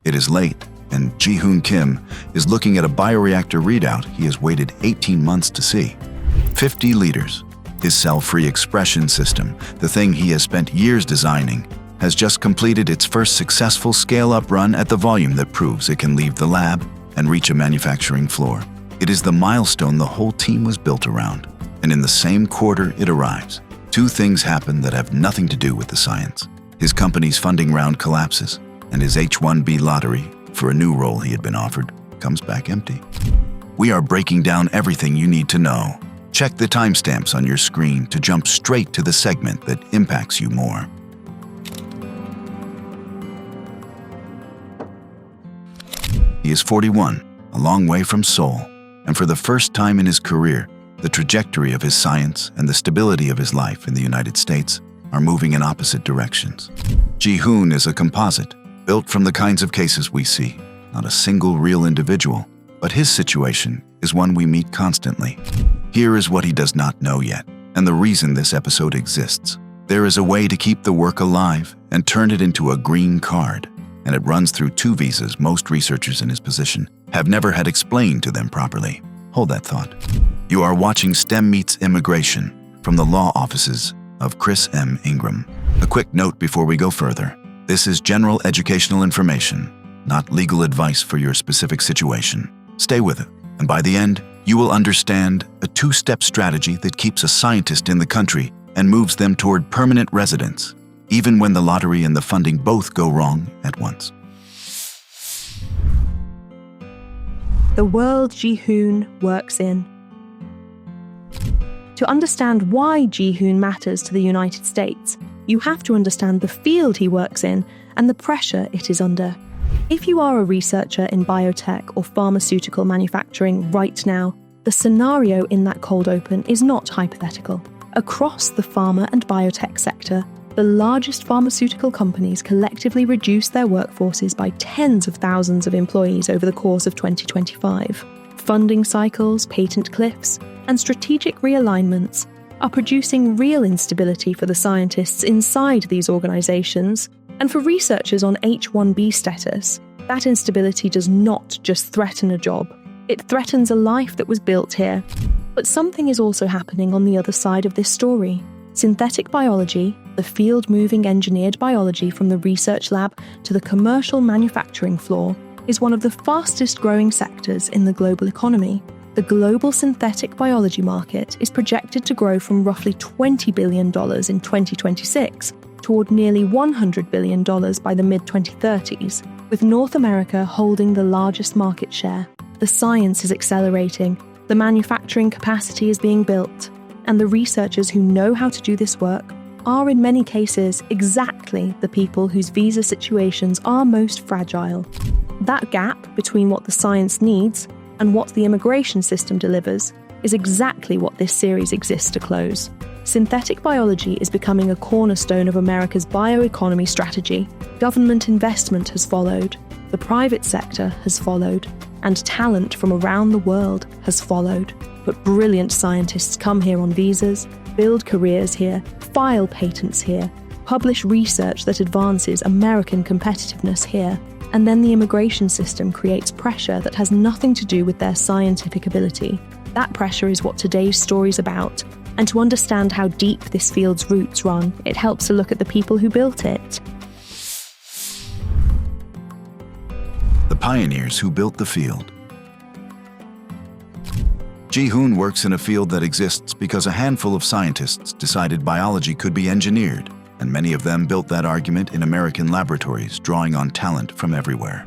It is late, and Ji-Hoon Kim is looking at a bioreactor readout he has waited 18 months to see. 50 liters. His cell-free expression system, the thing he has spent years designing, has just completed its first successful scale-up run at the volume that proves it can leave the lab and reach a manufacturing floor. It is the milestone the whole team was built around, and in the same quarter it arrives. Two things happen that have nothing to do with the science. His company's funding round collapses, and his H-1B lottery, for a new role he had been offered, comes back empty. We are breaking down everything you need to know. Check the timestamps on your screen to jump straight to the segment that impacts you more. He is 41, a long way from Seoul, and for the first time in his career, the trajectory of his science and the stability of his life in the United States are moving in opposite directions. Ji-Hoon is a composite, built from the kinds of cases we see, not a single real individual, but his situation is one we meet constantly. Here is what he does not know yet, and the reason this episode exists. There is a way to keep the work alive and turn it into a green card, and it runs through two visas most researchers in his position have never had explained to them properly. Hold that thought. You are watching STEM Meets Immigration from the law offices of Chris M. Ingram. A quick note before we go further. This is general educational information, not legal advice for your specific situation. Stay with it, and by the end, you will understand a two-step strategy that keeps a scientist in the country and moves them toward permanent residence, even when the lottery and the funding both go wrong at once. The world Ji-Hoon works in. To understand why Ji-Hoon matters to the United States, you have to understand the field he works in and the pressure it is under. If you are a researcher in biotech or pharmaceutical manufacturing right now, the scenario in that cold open is not hypothetical. Across the pharma and biotech sector, the largest pharmaceutical companies collectively reduced their workforces by tens of thousands of employees over the course of 2025. Funding cycles, patent cliffs, and strategic realignments are producing real instability for the scientists inside these organizations, and for researchers on H-1B status. That instability does not just threaten a job, it threatens a life that was built here. But something is also happening on the other side of this story. Synthetic biology, the field moving engineered biology from the research lab to the commercial manufacturing floor, is one of the fastest growing sectors in the global economy. The global synthetic biology market is projected to grow from roughly $20 billion in 2026 toward nearly $100 billion by the mid-2030s, with North America holding the largest market share. The science is accelerating, the manufacturing capacity is being built, and the researchers who know how to do this work are in many cases exactly the people whose visa situations are most fragile. That gap between what the science needs and what the immigration system delivers is exactly what this series exists to close. Synthetic biology is becoming a cornerstone of America's bioeconomy strategy. Government investment has followed, the private sector has followed, and talent from around the world has followed. But brilliant scientists come here on visas, build careers here, file patents here, publish research that advances American competitiveness here, and then the immigration system creates pressure that has nothing to do with their scientific ability. That pressure is what today's story's about, and to understand how deep this field's roots run, it helps to look at the people who built it. The pioneers who built the field. Ji-Hoon works in a field that exists because a handful of scientists decided biology could be engineered, and many of them built that argument in American laboratories, drawing on talent from everywhere.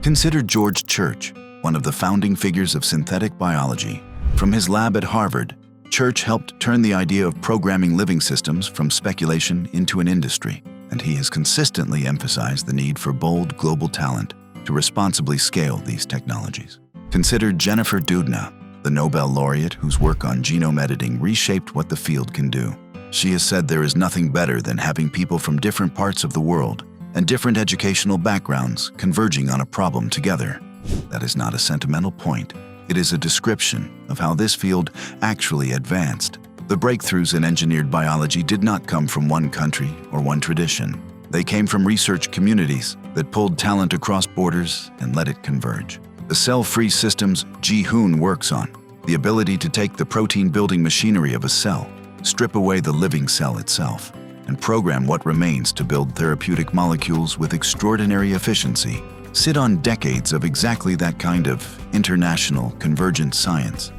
Consider George Church, one of the founding figures of synthetic biology. From his lab at Harvard, Church helped turn the idea of programming living systems from speculation into an industry, and he has consistently emphasized the need for bold global talent to responsibly scale these technologies. Consider Jennifer Doudna, the Nobel laureate whose work on genome editing reshaped what the field can do. She has said there is nothing better than having people from different parts of the world and different educational backgrounds converging on a problem together. That is not a sentimental point. It is a description of how this field actually advanced. The breakthroughs in engineered biology did not come from one country or one tradition. They came from research communities that pulled talent across borders and let it converge. The cell-free systems Ji-hoon works on, the ability to take the protein-building machinery of a cell, strip away the living cell itself, and program what remains to build therapeutic molecules with extraordinary efficiency, sit on decades of exactly that kind of international convergent science.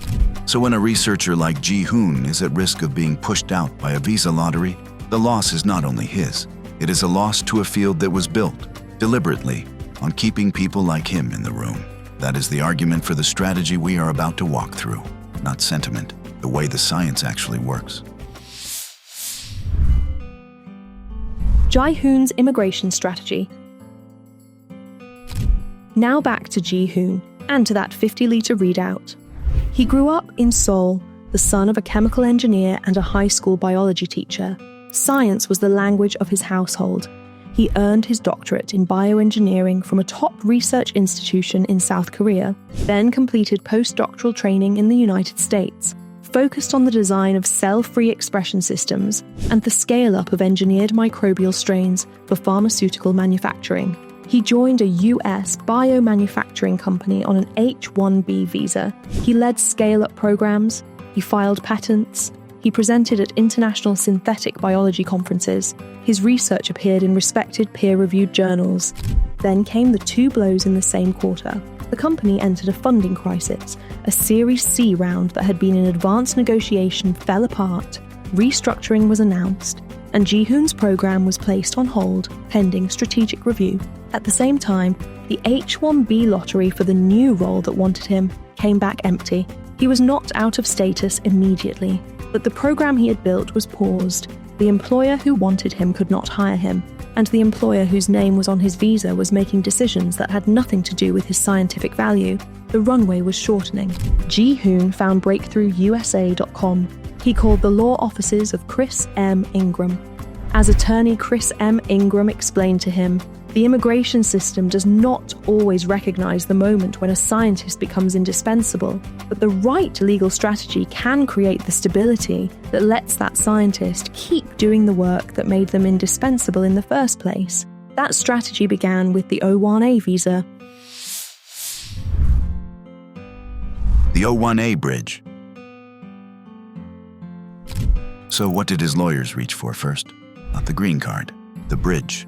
So when a researcher like Ji-hoon is at risk of being pushed out by a visa lottery, the loss is not only his. It is a loss to a field that was built, deliberately, on keeping people like him in the room. That is the argument for the strategy we are about to walk through, not sentiment, the way the science actually works. Ji-hoon's immigration strategy. Now back to Ji-hoon, and to that 50-litre readout. He grew up in Seoul, the son of a chemical engineer and a high school biology teacher. Science was the language of his household. He earned his doctorate in bioengineering from a top research institution in South Korea, then completed postdoctoral training in the United States, focused on the design of cell-free expression systems and the scale-up of engineered microbial strains for pharmaceutical manufacturing. He joined a US biomanufacturing company on an H-1B visa. He led scale-up programs, he filed patents, he presented at international synthetic biology conferences. His research appeared in respected peer-reviewed journals. Then came the two blows in the same quarter. The company entered a funding crisis. A Series C round that had been in advanced negotiation fell apart. Restructuring was announced, and Ji-hoon's program was placed on hold, pending strategic review. At the same time, the H-1B lottery for the new role that wanted him came back empty. He was knocked out of status immediately, but the program he had built was paused. The employer who wanted him could not hire him, and the employer whose name was on his visa was making decisions that had nothing to do with his scientific value. The runway was shortening. Ji-hoon found BreakthroughUSA.com. He called the law offices of Chris M. Ingram. As attorney Chris M. Ingram explained to him, the immigration system does not always recognize the moment when a scientist becomes indispensable, but the right legal strategy can create the stability that lets that scientist keep doing the work that made them indispensable in the first place. That strategy began with the O-1A visa. The O-1A bridge. So what did his lawyers reach for first? Not the green card, the bridge.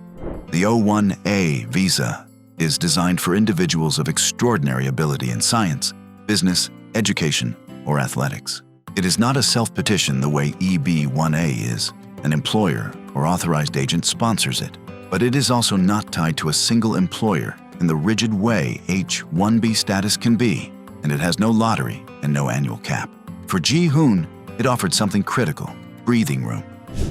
The O-1A visa is designed for individuals of extraordinary ability in science, business, education, or athletics. It is not a self-petition the way EB-1A is. An employer or authorized agent sponsors it. But it is also not tied to a single employer in the rigid way H-1B status can be, and it has no lottery and no annual cap. For Ji-hoon, it offered something critical: breathing room.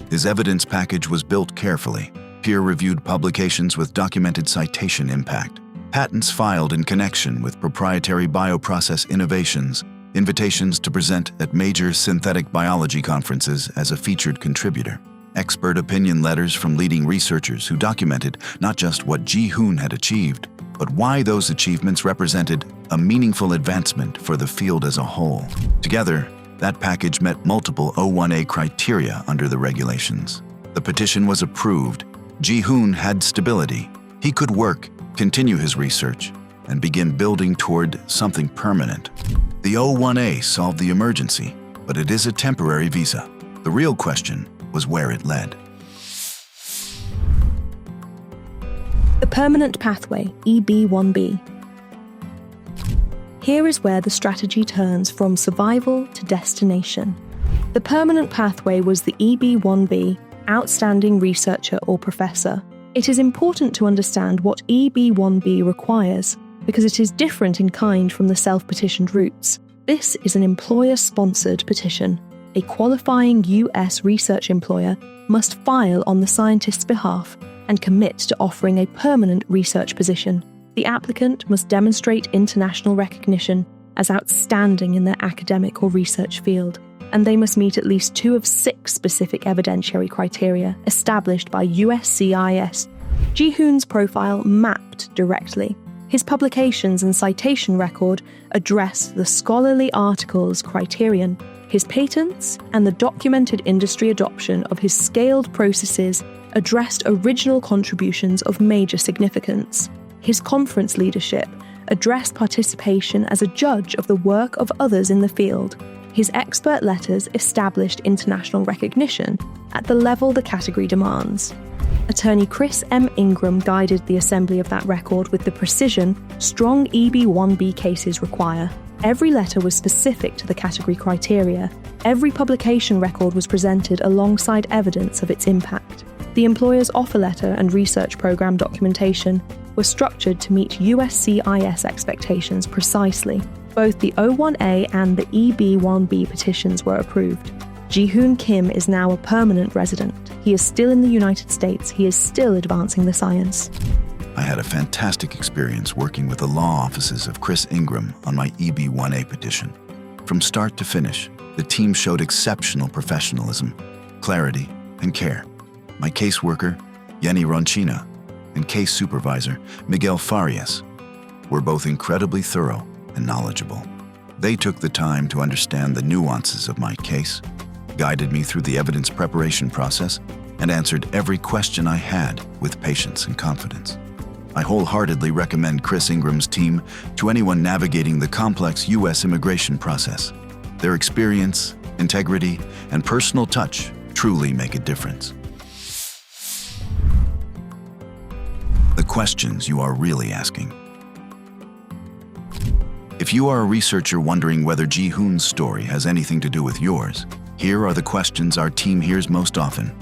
His evidence package was built carefully. Peer-reviewed publications with documented citation impact, patents filed in connection with proprietary bioprocess innovations, invitations to present at major synthetic biology conferences as a featured contributor, expert opinion letters from leading researchers who documented not just what Ji-hoon had achieved, but why those achievements represented a meaningful advancement for the field as a whole. Together, that package met multiple O-1A criteria under the regulations. The petition was approved. Ji-hoon had stability. He could work, continue his research, and begin building toward something permanent. The O-1A solved the emergency, but it is a temporary visa. The real question was where it led. The permanent pathway, EB-1B. Here is where the strategy turns from survival to destination. The permanent pathway was the EB-1B, outstanding researcher or professor. It is important to understand what EB-1B requires, because it is different in kind from the self-petitioned routes. This is an employer-sponsored petition. A qualifying US research employer must file on the scientist's behalf and commit to offering a permanent research position. The applicant must demonstrate international recognition as outstanding in their academic or research field, and they must meet at least 2 of 6 specific evidentiary criteria established by USCIS. Ji-hoon's profile mapped directly. His publications and citation record addressed the scholarly articles criterion. His patents and the documented industry adoption of his scaled processes addressed original contributions of major significance. His conference leadership addressed participation as a judge of the work of others in the field. His expert letters established international recognition at the level the category demands. Attorney Chris M. Ingram guided the assembly of that record with the precision strong EB-1B cases require. Every letter was specific to the category criteria. Every publication record was presented alongside evidence of its impact. The employer's offer letter and research program documentation were structured to meet USCIS expectations precisely. Both the O-1A and the EB-1B petitions were approved. Ji-hoon Kim is now a permanent resident. He is still in the United States. He is still advancing the science. I had a fantastic experience working with the law offices of Chris Ingram on my EB-1A petition. From start to finish, the team showed exceptional professionalism, clarity, and care. My caseworker, Yenny Ronchina, and case supervisor, Miguel Farias, were both incredibly thorough and knowledgeable. They took the time to understand the nuances of my case, guided me through the evidence preparation process, and answered every question I had with patience and confidence. I wholeheartedly recommend Chris Ingram's team to anyone navigating the complex U.S. immigration process. Their experience, integrity, and personal touch truly make a difference. The questions you are really asking. If you are a researcher wondering whether Ji-hoon's story has anything to do with yours, here are the questions our team hears most often.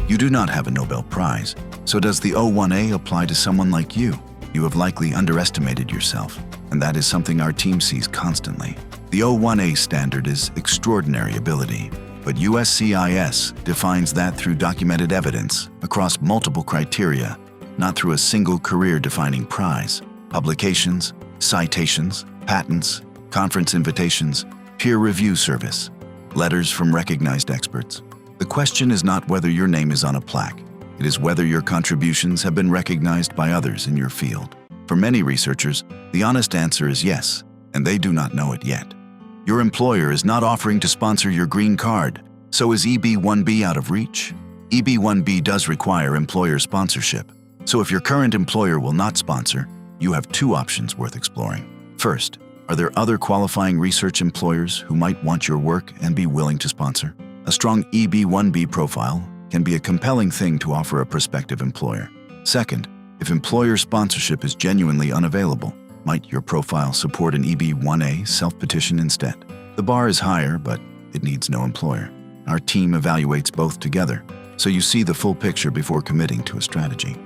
You do not have a Nobel Prize, so does the O-1A apply to someone like you? You have likely underestimated yourself, and that is something our team sees constantly. The O-1A standard is extraordinary ability, but USCIS defines that through documented evidence across multiple criteria, not through a single career-defining prize. Publications, citations, patents, conference invitations, peer review service, letters from recognized experts. The question is not whether your name is on a plaque. It is whether your contributions have been recognized by others in your field. For many researchers, the honest answer is yes, and they do not know it yet. Your employer is not offering to sponsor your green card, so is EB-1B out of reach? EB-1B does require employer sponsorship, so if your current employer will not sponsor, you have two options worth exploring. First, are there other qualifying research employers who might want your work and be willing to sponsor? A strong EB-1B profile can be a compelling thing to offer a prospective employer. Second, if employer sponsorship is genuinely unavailable, might your profile support an EB-1A self-petition instead? The bar is higher, but it needs no employer. Our team evaluates both together, so you see the full picture before committing to a strategy.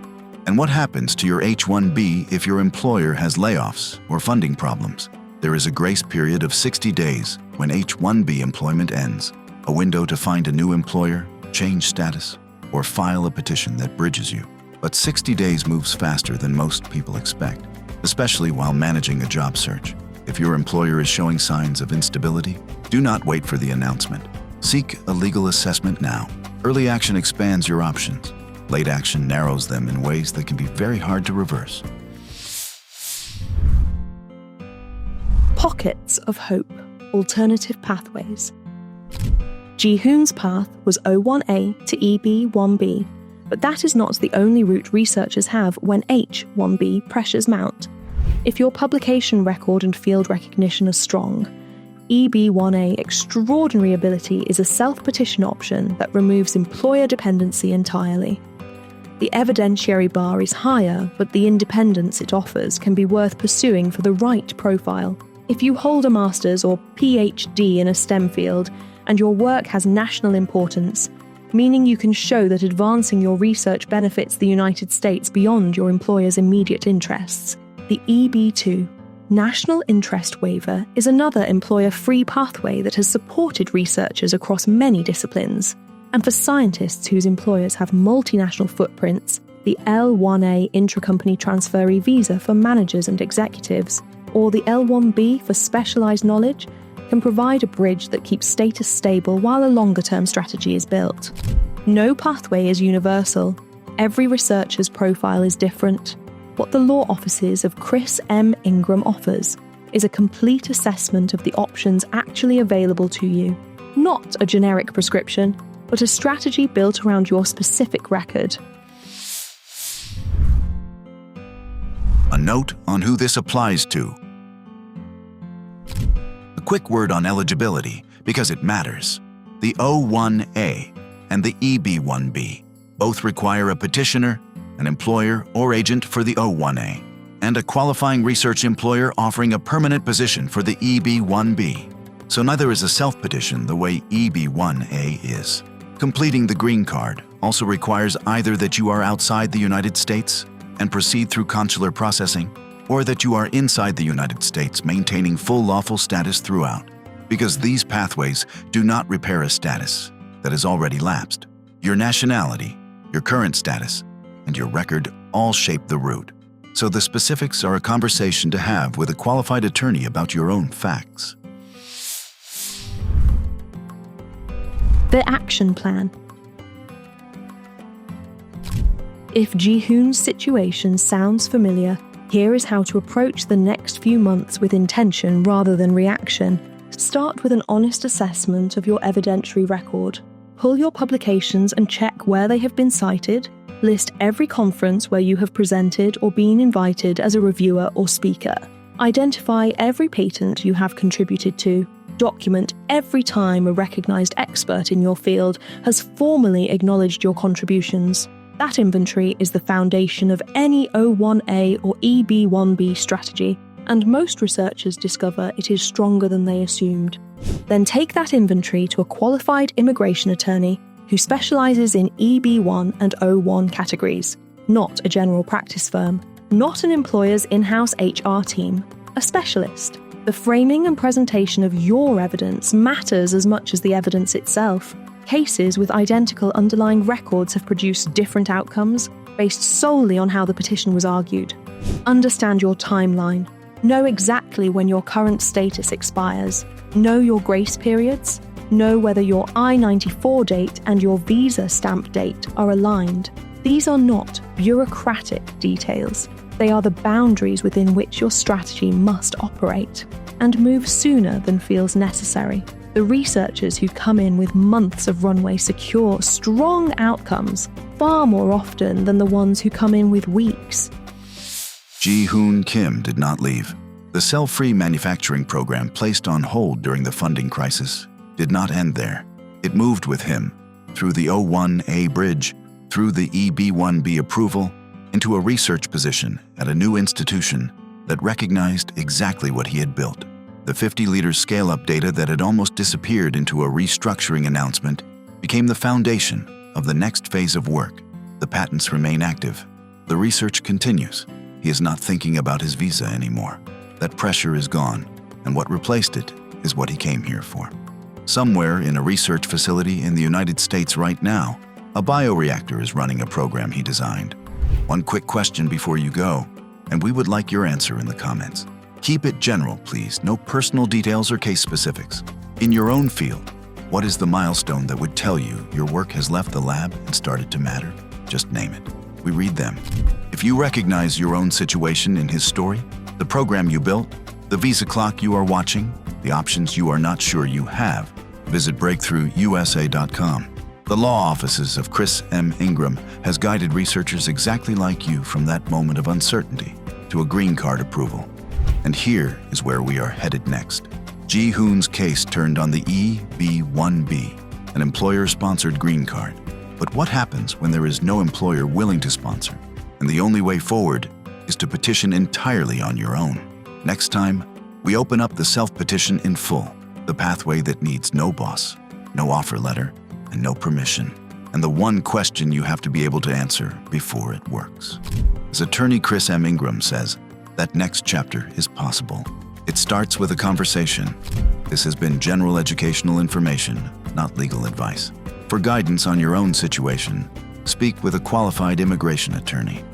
And what happens to your H-1B if your employer has layoffs or funding problems? There is a grace period of 60 days when H-1B employment ends, a window to find a new employer, change status, or file a petition that bridges you. But 60 days moves faster than most people expect, especially while managing a job search. If your employer is showing signs of instability, do not wait for the announcement. Seek a legal assessment now. Early action expands your options. Late action narrows them in ways that can be very hard to reverse. Pockets of hope, alternative pathways. Ji-hoon's path was O-1A to EB-1B, but that is not the only route researchers have when H-1B pressures mount. If your publication record and field recognition are strong, EB-1A extraordinary ability is a self-petition option that removes employer dependency entirely. The evidentiary bar is higher, but the independence it offers can be worth pursuing for the right profile. If you hold a master's or PhD in a STEM field, and your work has national importance, meaning you can show that advancing your research benefits the United States beyond your employer's immediate interests, the EB-2 National Interest Waiver is another employer-free pathway that has supported researchers across many disciplines. And for scientists whose employers have multinational footprints, the L-1A Intracompany Transferee Visa for managers and executives, or the L-1B for specialized knowledge, can provide a bridge that keeps status stable while a longer-term strategy is built. No pathway is universal. Every researcher's profile is different. What the law offices of Chris M. Ingram offers is a complete assessment of the options actually available to you. Not a generic prescription, but a strategy built around your specific record. A note on who this applies to. A quick word on eligibility, because it matters. The O-1A and the EB-1B both require a petitioner, an employer or agent for the O-1A, and a qualifying research employer offering a permanent position for the EB-1B. So neither is a self-petition the way EB-1A is. Completing the green card also requires either that you are outside the United States and proceed through consular processing, or that you are inside the United States maintaining full lawful status throughout, because these pathways do not repair a status that has already lapsed. Your nationality, your current status, and your record all shape the route. So the specifics are a conversation to have with a qualified attorney about your own facts. The action plan. If Ji-hoon's situation sounds familiar, here is how to approach the next few months with intention rather than reaction. Start with an honest assessment of your evidentiary record. Pull your publications and check where they have been cited. List every conference where you have presented or been invited as a reviewer or speaker. Identify every patent you have contributed to. Document every time a recognized expert in your field has formally acknowledged your contributions. That inventory is the foundation of any O-1A or EB-1B strategy, and most researchers discover it is stronger than they assumed. Then take that inventory to a qualified immigration attorney who specializes in EB-1 and O-1 categories, not a general practice firm, not an employer's in-house HR team, a specialist. The framing and presentation of your evidence matters as much as the evidence itself. Cases with identical underlying records have produced different outcomes based solely on how the petition was argued. Understand your timeline. Know exactly when your current status expires. Know your grace periods. Know whether your I-94 date and your visa stamp date are aligned. These are not bureaucratic details. They are the boundaries within which your strategy must operate, and move sooner than feels necessary. The researchers who come in with months of runway secure strong outcomes far more often than the ones who come in with weeks. Ji-hoon Kim did not leave. The cell-free manufacturing program placed on hold during the funding crisis did not end there. It moved with him, through the O-1A bridge, through the EB-1B approval, into a research position at a new institution that recognized exactly what he had built. The 50-liter scale-up data that had almost disappeared into a restructuring announcement became the foundation of the next phase of work. The patents remain active. The research continues. He is not thinking about his visa anymore. That pressure is gone, and what replaced it is what he came here for. Somewhere in a research facility in the United States right now, a bioreactor is running a program he designed. One quick question before you go, and we would like your answer in the comments. Keep it general, please. No personal details or case specifics. In your own field, what is the milestone that would tell you your work has left the lab and started to matter? Just name it. We read them. If you recognize your own situation in his story, the program you built, the visa clock you are watching, the options you are not sure you have, visit breakthroughusa.com. The law offices of Chris M. Ingram has guided researchers exactly like you from that moment of uncertainty to a green card approval. And here is where we are headed next. Ji-hoon's case turned on the EB-1B, an employer-sponsored green card. But what happens when there is no employer willing to sponsor, and the only way forward is to petition entirely on your own? Next time, we open up the self-petition in full, the pathway that needs no boss, no offer letter, and no permission, and the one question you have to be able to answer before it works. As attorney Chris M. Ingram says, that next chapter is possible. It starts with a conversation. This has been general educational information, not legal advice. For guidance on your own situation, speak with a qualified immigration attorney.